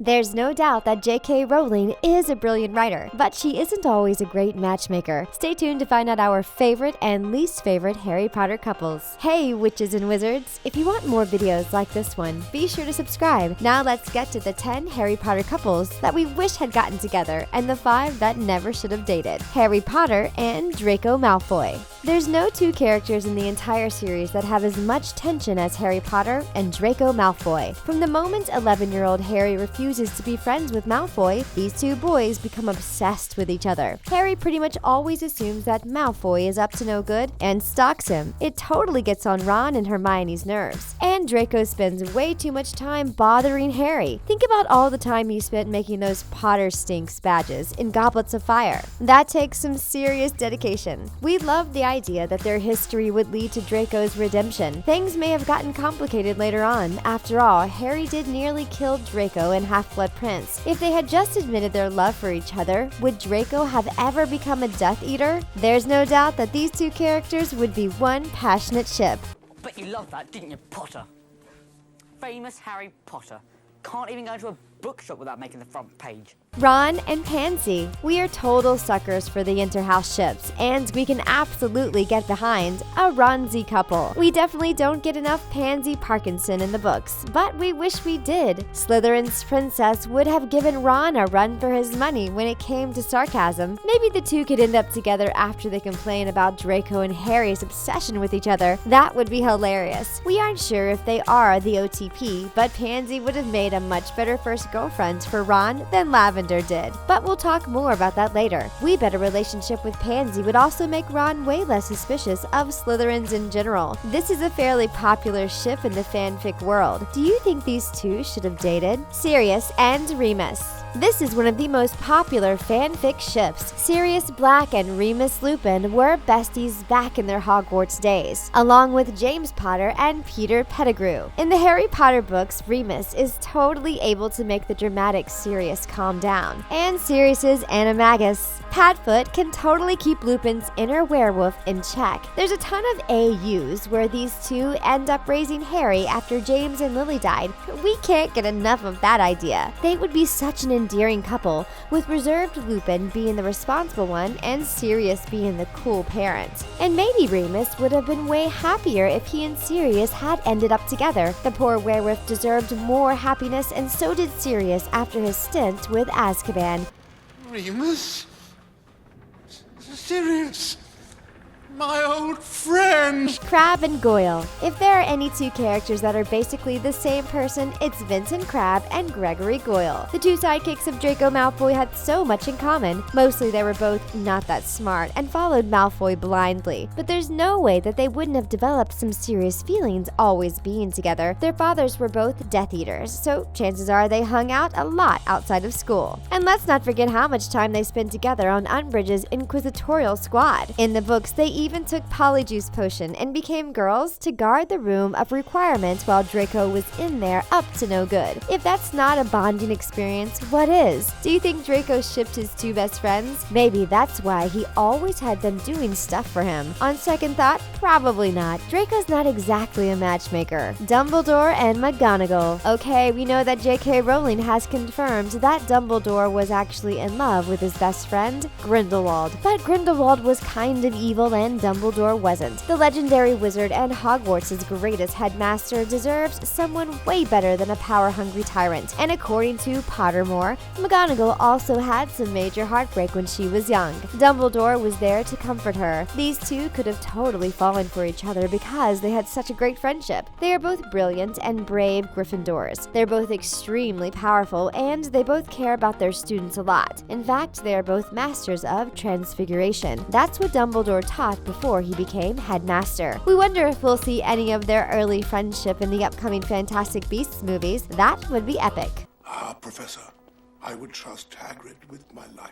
There's no doubt that J.K. Rowling is a brilliant writer, but she isn't always a great matchmaker. Stay tuned to find out our favorite and least favorite Harry Potter couples. Hey, witches and wizards! If you want more videos like this one, be sure to subscribe. Now let's get to the 10 Harry Potter couples that we wish had gotten together and the 5 that never should have dated. Harry Potter and Draco Malfoy. There's no two characters in the entire series that have as much tension as Harry Potter and Draco Malfoy. From the moment 11-year-old Harry refuses to be friends with Malfoy, these two boys become obsessed with each other. Harry pretty much always assumes that Malfoy is up to no good and stalks him. It totally gets on Ron and Hermione's nerves. And Draco spends way too much time bothering Harry. Think about all the time he spent making those Potter Stinks badges in Goblets of Fire. That takes some serious dedication. We love the idea that their history would lead to Draco's redemption. Things may have gotten complicated later on. After all, Harry did nearly kill Draco and Half-Blood Prince. If they had just admitted their love for each other, would Draco have ever become a Death Eater? There's no doubt that these two characters would be one passionate ship. Bet you loved that, didn't you, Potter? Famous Harry Potter. Can't even go to a bookshop without making the front page. Ron and Pansy. We are total suckers for the interhouse ships, and we can absolutely get behind a Ronzi couple. We definitely don't get enough Pansy Parkinson in the books, but we wish we did. Slytherin's princess would have given Ron a run for his money when it came to sarcasm. Maybe the two could end up together after they complain about Draco and Harry's obsession with each other. That would be hilarious. We aren't sure if they are the OTP, but Pansy would have made a much better first girlfriend for Ron than Lavender did. But we'll talk more about that later. We bet a relationship with Pansy would also make Ron way less suspicious of Slytherins in general. This is a fairly popular ship in the fanfic world. Do you think these two should have dated? Sirius and Remus. This is one of the most popular fanfic ships. Sirius Black and Remus Lupin were besties back in their Hogwarts days, along with James Potter and Peter Pettigrew. In the Harry Potter books, Remus is totally able to make the dramatic Sirius calm down, and Sirius's animagus, Padfoot, can totally keep Lupin's inner werewolf in check. There's a ton of AUs where these two end up raising Harry after James and Lily died. We can't get enough of that idea. They would be such an endearing couple, with reserved Lupin being the responsible one and Sirius being the cool parent. And maybe Remus would have been way happier if he and Sirius had ended up together. The poor werewolf deserved more happiness, and so did Sirius after his stint with Azkaban. Remus? Sirius? My old friend! Crabbe and Goyle. If there are any two characters that are basically the same person, it's Vincent Crabbe and Gregory Goyle. The two sidekicks of Draco Malfoy had so much in common. Mostly they were both not that smart and followed Malfoy blindly. But there's no way that they wouldn't have developed some serious feelings always being together. Their fathers were both Death Eaters, so chances are they hung out a lot outside of school. And let's not forget how much time they spent together on Umbridge's inquisitorial squad. In the books, they even took Polyjuice Potion and became girls to guard the room of requirement while Draco was in there up to no good. If that's not a bonding experience, what is? Do you think Draco shipped his two best friends? Maybe that's why he always had them doing stuff for him. On second thought, probably not. Draco's not exactly a matchmaker. Dumbledore and McGonagall. Okay, we know that J.K. Rowling has confirmed that Dumbledore was actually in love with his best friend, Grindelwald. But Grindelwald was kind of evil and Dumbledore wasn't. The legendary wizard and Hogwarts' greatest headmaster deserves someone way better than a power-hungry tyrant. And according to Pottermore, McGonagall also had some major heartbreak when she was young. Dumbledore was there to comfort her. These two could have totally fallen for each other because they had such a great friendship. They are both brilliant and brave Gryffindors. They're both extremely powerful, and they both care about their students a lot. In fact, they are both masters of transfiguration. That's what Dumbledore taught before he became headmaster. We wonder if we'll see any of their early friendship in the upcoming Fantastic Beasts movies. That would be epic. Professor, I would trust Hagrid with my life.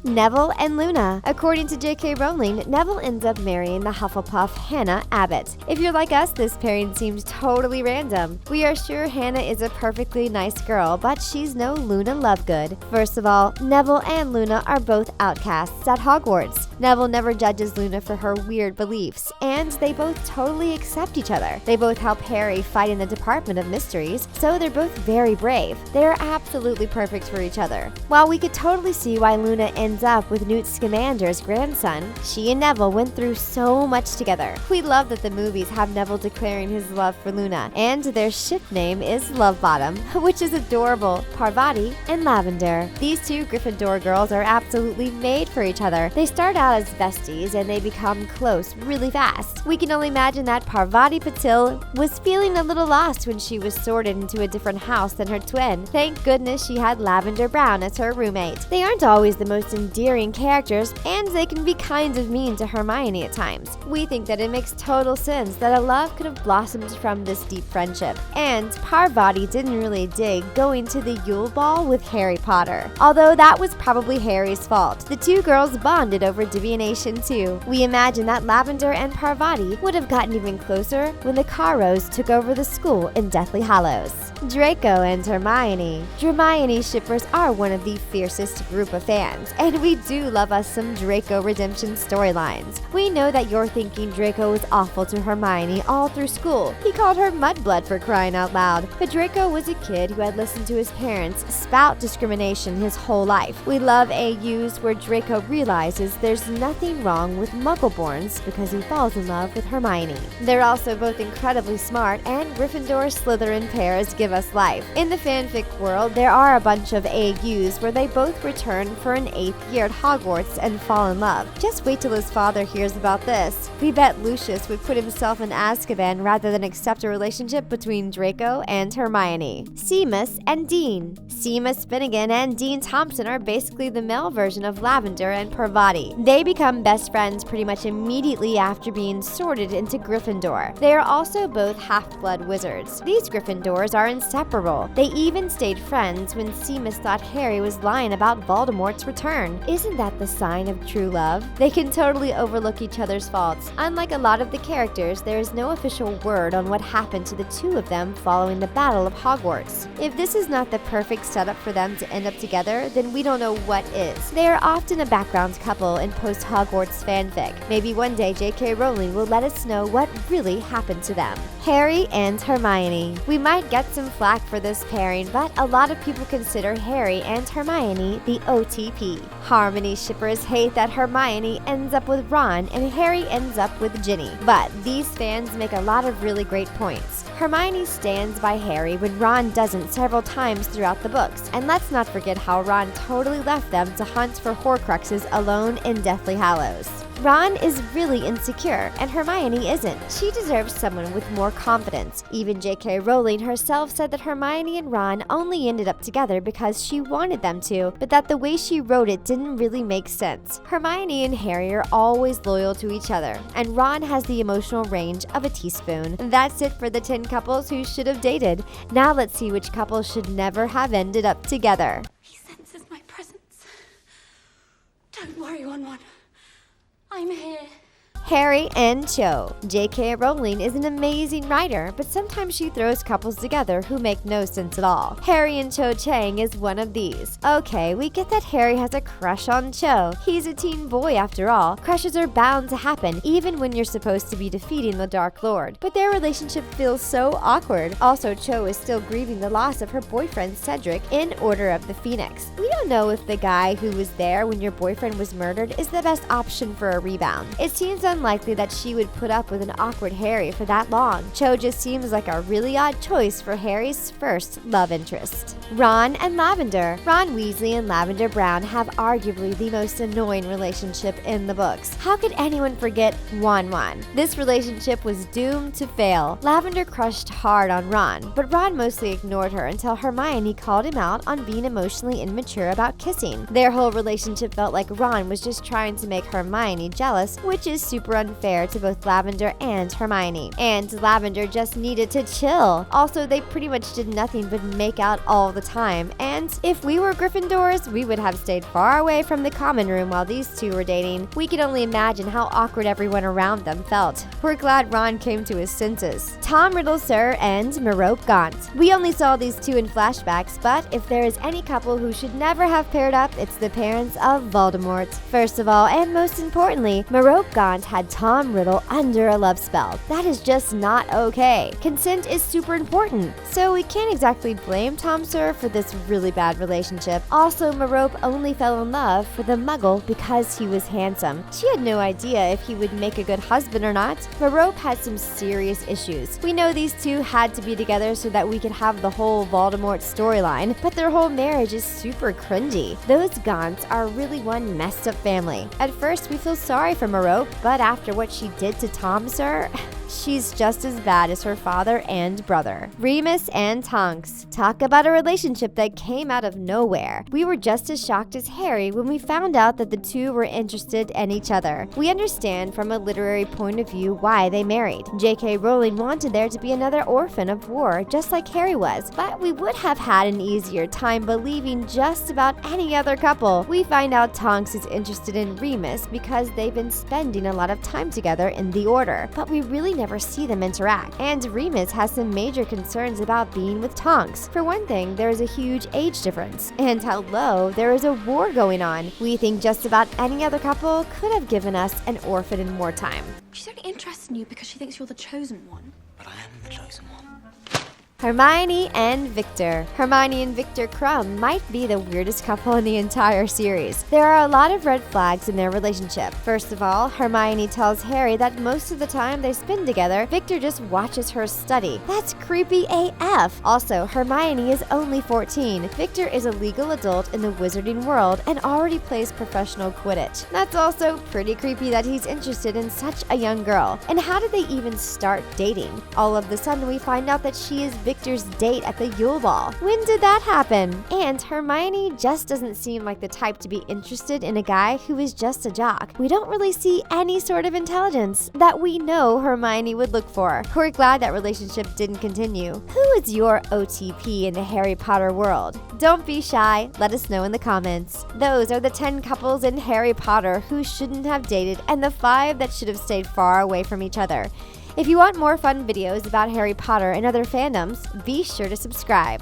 Neville and Luna. According to J.K. Rowling, Neville ends up marrying the Hufflepuff Hannah Abbott. If you're like us, this pairing seems totally random. We are sure Hannah is a perfectly nice girl, but she's no Luna Lovegood. First of all, Neville and Luna are both outcasts at Hogwarts. Neville never judges Luna for her weird beliefs, and they both totally accept each other. They both help Harry fight in the Department of Mysteries, so they're both very brave. They are absolutely perfect for each other. While we could totally see why Luna ends up with Newt Scamander's grandson, she and Neville went through so much together. We love that the movies have Neville declaring his love for Luna, and their ship name is Lovebottom, which is adorable. Parvati and Lavender. These two Gryffindor girls are absolutely made for each other. They start out as besties and they become close really fast. We can only imagine that Parvati Patil was feeling a little lost when she was sorted into a different house than her twin. Thank goodness she had Lavender Brown as her roommate. They aren't always the most endearing characters, and they can be kind of mean to Hermione at times. We think that it makes total sense that a love could have blossomed from this deep friendship. And Parvati didn't really dig going to the Yule Ball with Harry Potter, although that was probably Harry's fault. The two girls bonded over divination too. We imagine that Lavender and Parvati would have gotten even closer when the Carrows took over the school in Deathly Hallows. Draco and Hermione. Hermione shippers are one of the fiercest group of fans, and we do love us some Draco redemption storylines. We know that you're thinking Draco was awful to Hermione all through school. He called her mudblood for crying out loud. But Draco was a kid who had listened to his parents spout discrimination his whole life. We love AUs where Draco realizes there's nothing wrong with Muggleborns because he falls in love with Hermione. They're also both incredibly smart, and Gryffindor-Slytherin pairs give us life. In the fanfic world, there are a bunch of AUs where they both return for an 8th year at Hogwarts and fall in love. Just wait till his father hears about this. We bet Lucius would put himself in Azkaban rather than accept a relationship between Draco and Hermione. Seamus and Dean. Seamus Finnegan and Dean Thompson are basically the male version of Lavender and Parvati. They become best friends pretty much immediately after being sorted into Gryffindor. They are also both half-blood wizards. These Gryffindors are inseparable. They even stayed friends when Seamus thought Harry was lying about Voldemort's return. Isn't that the sign of true love? They can totally overlook each other's faults. Unlike a lot of the characters, there is no official word on what happened to the two of them following the Battle of Hogwarts. If this is not the perfect setup for them to end up together, then we don't know what is. They are often a background couple in post-Hogwarts fanfic. Maybe one day J.K. Rowling will let us know what really happened to them. Harry and Hermione. We might get some flack for this pairing, but a lot of people consider Harry and Hermione the OTP. Harmony shippers hate that Hermione ends up with Ron and Harry ends up with Ginny. But these fans make a lot of really great points. Hermione stands by Harry when Ron doesn't several times throughout the books, and let's not forget how Ron totally left them to hunt for Horcruxes alone in Deathly Hallows. Ron is really insecure, and Hermione isn't. She deserves someone with more confidence. Even J.K. Rowling herself said that Hermione and Ron only ended up together because she wanted them to, but that the way she wrote it didn't really make sense. Hermione and Harry are always loyal to each other, and Ron has the emotional range of a teaspoon. That's it for the 10 couples who should have dated. Now let's see which couple should never have ended up together. He senses my presence. Don't worry, One. I'm here. Harry and Cho. J.K. Rowling is an amazing writer, but sometimes she throws couples together who make no sense at all. Harry and Cho Chang is one of these. Okay, we get that Harry has a crush on Cho. He's a teen boy after all. Crushes are bound to happen, even when you're supposed to be defeating the Dark Lord. But their relationship feels so awkward. Also, Cho is still grieving the loss of her boyfriend Cedric in Order of the Phoenix. We don't know if the guy who was there when your boyfriend was murdered is the best option for a rebound. It seems unlikely that she would put up with an awkward Harry for that long. Cho just seems like a really odd choice for Harry's first love interest. Ron and Lavender. Ron Weasley and Lavender Brown have arguably the most annoying relationship in the books. How could anyone forget Wan? This relationship was doomed to fail. Lavender crushed hard on Ron, but Ron mostly ignored her until Hermione called him out on being emotionally immature about kissing. Their whole relationship felt like Ron was just trying to make Hermione jealous, which is super super unfair to both Lavender and Hermione. And Lavender just needed to chill. Also, they pretty much did nothing but make out all the time. And if we were Gryffindors, we would have stayed far away from the common room while these two were dating. We can only imagine how awkward everyone around them felt. We're glad Ron came to his senses. Tom Riddle, Sir, and Merope Gaunt. We only saw these two in flashbacks, but if there is any couple who should never have paired up, it's the parents of Voldemort. First of all, and most importantly, Merope Gaunt had Tom Riddle under a love spell. That is just not okay. Consent is super important, so we can't exactly blame Tom Sir for this really bad relationship. Also, Merope only fell in love for the Muggle because he was handsome. She had no idea if he would make a good husband or not. Merope had some serious issues. We know these two had to be together so that we could have the whole Voldemort storyline, but their whole marriage is super cringy. Those Gaunts are really one messed up family. At first, we feel sorry for Merope, but after what she did to Tom Sir, she's just as bad as her father and brother. Remus and Tonks. Talk about a relationship that came out of nowhere. We were just as shocked as Harry when we found out that the two were interested in each other. We understand from a literary point of view why they married. J.K. Rowling wanted there to be another orphan of war, just like Harry was, but we would have had an easier time believing just about any other couple. We find out Tonks is interested in Remus because they've been spending a lot of time together in the Order, but we really never see them interact. And Remus has some major concerns about being with Tonks. For one thing, there is a huge age difference. And hello, there is a war going on. We think just about any other couple could have given us an orphan in wartime. She's only interested in you because she thinks you're the chosen one. But I am the chosen one. Hermione and Victor. Hermione and Victor Krum might be the weirdest couple in the entire series. There are a lot of red flags in their relationship. First of all, Hermione tells Harry that most of the time they spend together, Victor just watches her study. That's creepy AF. Also, Hermione is only 14. Victor is a legal adult in the wizarding world and already plays professional Quidditch. That's also pretty creepy that he's interested in such a young girl. And how did they even start dating? All of a sudden, we find out that she is Victor's date at the Yule Ball. When did that happen? And Hermione just doesn't seem like the type to be interested in a guy who is just a jock. We don't really see any sort of intelligence that we know Hermione would look for. We're glad that relationship didn't continue. Who is your OTP in the Harry Potter world? Don't be shy, let us know in the comments. Those are the 10 couples in Harry Potter who shouldn't have dated and the 5 that should have stayed far away from each other. If you want more fun videos about Harry Potter and other fandoms, be sure to subscribe.